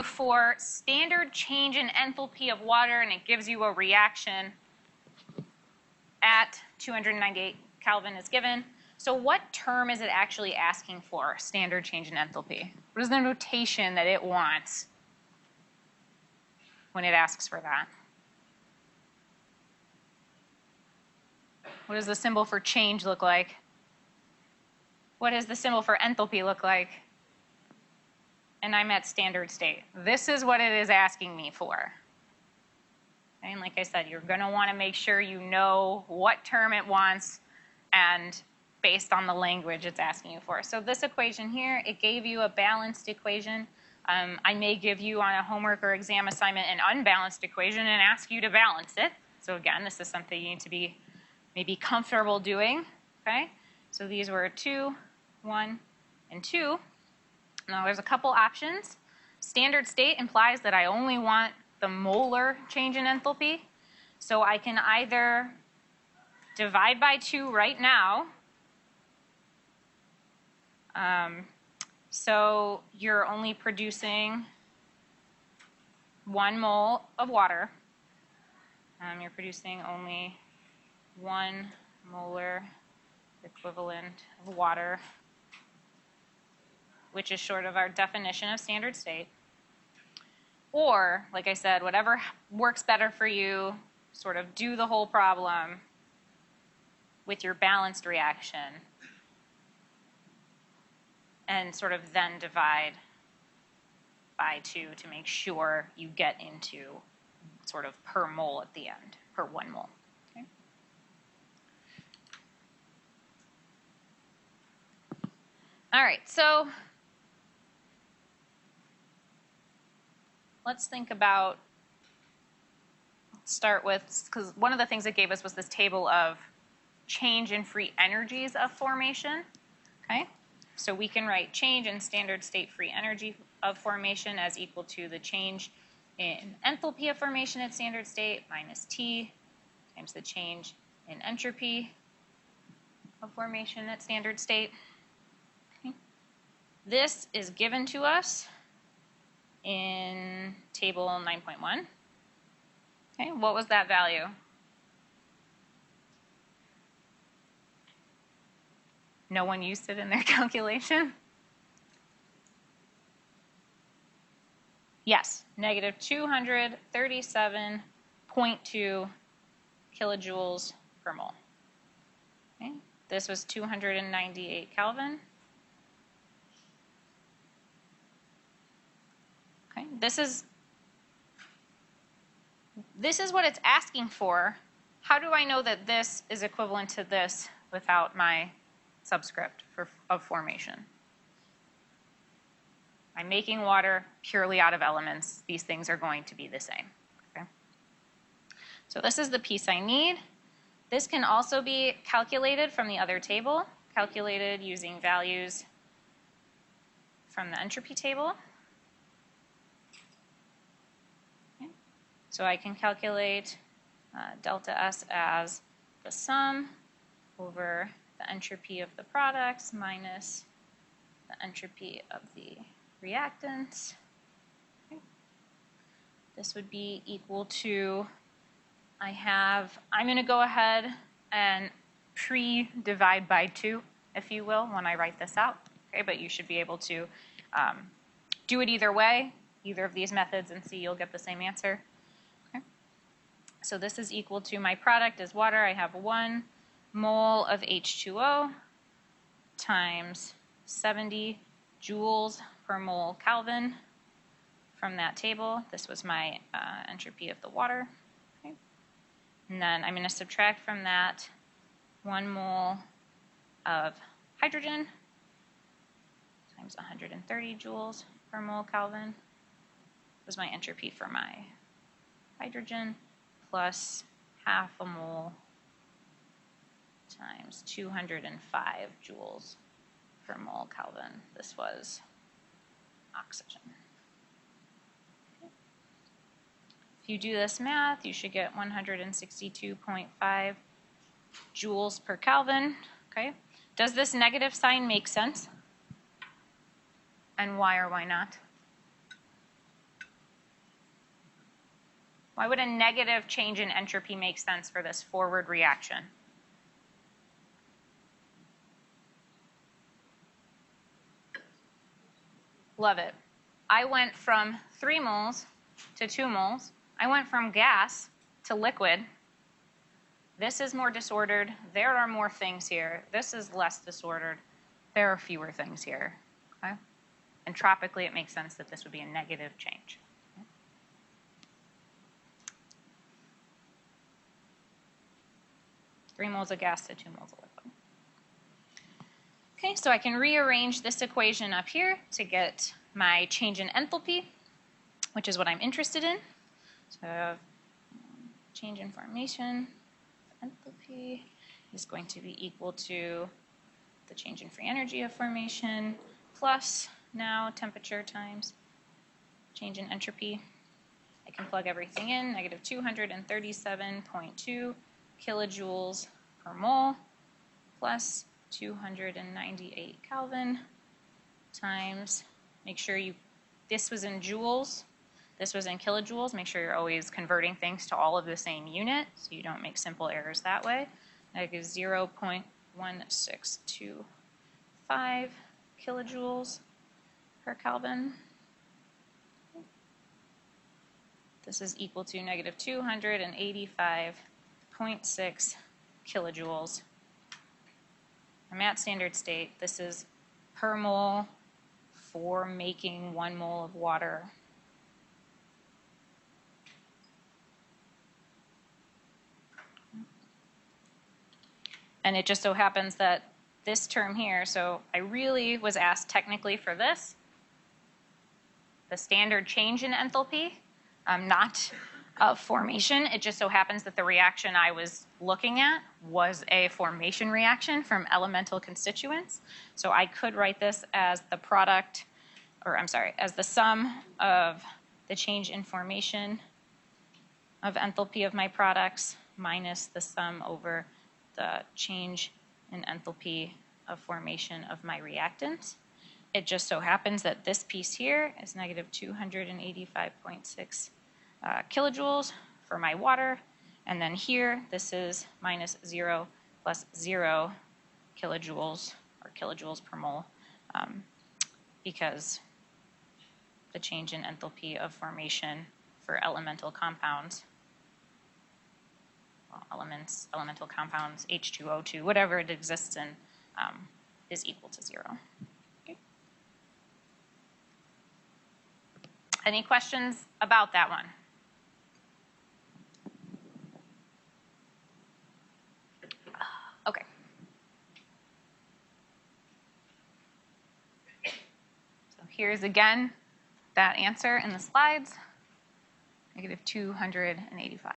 for standard change in enthalpy of water, and it gives you a reaction at 298 Kelvin is given. So what term is it actually asking for, standard change in enthalpy? What is the notation that it wants when it asks for that? What does the symbol for change look like? What does the symbol for enthalpy look like? And I'm at standard state. This is what it is asking me for. Okay, and like I said, you're going to want to make sure you know what term it wants and based on the language it's asking you for. So this equation here, it gave you a balanced equation. I may give you on a homework or exam assignment an unbalanced equation and ask you to balance it. So again, this is something you need to be maybe comfortable doing. Okay? So these were 2, 1, and 2. Now there's a couple options. Standard state implies that I only want the molar change in enthalpy. So I can either divide by 2 right now. So you're only producing 1 mole of water. You're producing only 1 molar equivalent of water, which is short of our definition of standard state. Or, like I said, whatever works better for you, sort of do the whole problem with your balanced reaction and sort of then divide by 2 to make sure you get into sort of per mole at the end, per 1 mole. Okay? All right, so let's think about, start with, because one of the things it gave us was this table of change in free energies of formation. Okay? So we can write change in standard state free energy of formation as equal to the change in enthalpy of formation at standard state minus T times the change in entropy of formation at standard state. Okay. This is given to us in table 9.1. Okay, what was that value? No one used it in their calculation? Yes, negative 237.2 kilojoules per mole. Okay. This was 298 Kelvin. Okay. This is what it's asking for. How do I know that this is equivalent to this without my subscript of formation? I'm making water purely out of elements. These things are going to be the same. Okay? So this is the piece I need. This can also be calculated from the other table, calculated using values from the entropy table. Okay. So I can calculate delta S as the sum over the entropy of the products minus the entropy of the reactants. Okay. This would be equal to, I'm going to go ahead and pre-divide by 2, if you will, when I write this out. Okay, but you should be able to do it either way, either of these methods, and see you'll get the same answer. Okay. So this is equal to, my product is water. I have 1 mole of H2O times 70 joules per mole Kelvin from that table. This was my entropy of the water. Okay. And then I'm going to subtract from that 1 mole of hydrogen times 130 joules per mole Kelvin. Was my entropy for my hydrogen, plus half a mole times 205 joules per mole Kelvin. This was oxygen. Okay. If you do this math, you should get 162.5 joules per Kelvin. Okay. Does this negative sign make sense? And why or why not? Why would a negative change in entropy make sense for this forward reaction? Love it. I went from 3 moles to 2 moles. I went from gas to liquid. This is more disordered. There are more things here. This is less disordered. There are fewer things here. Okay? Entropically, it makes sense that this would be a negative change. 3 moles of gas to 2 moles of liquid. Okay, so I can rearrange this equation up here to get my change in enthalpy, which is what I'm interested in. So I have change in formation, enthalpy is going to be equal to the change in free energy of formation plus now temperature times change in entropy. I can plug everything in, negative 237.2 kilojoules per mole plus 298 Kelvin times, make sure this was in joules, this was in kilojoules. Make sure you're always converting things to all of the same unit so you don't make simple errors that way. That gives 0.1625 kilojoules per Kelvin. This is equal to negative 285.6 kilojoules. I'm at standard state. This is per mole for making 1 mole of water. And it just so happens that this term here, so I really was asked technically for this, the standard change in enthalpy, not of formation. It just so happens that the reaction I was looking at was a formation reaction from elemental constituents. So I could write this as the product, or I'm sorry, as the sum of the change in formation of enthalpy of my products minus the sum over the change in enthalpy of formation of my reactants. It just so happens that this piece here is negative 285.6 kilojoules for my water, and then here this is minus 0 plus 0 kilojoules or kilojoules per mole because the change in enthalpy of formation for elemental compounds, well, elemental compounds, H2O2, whatever it exists in, is equal to 0. Okay. Any questions about that one? Okay. So here's again that answer in the slides, negative 285.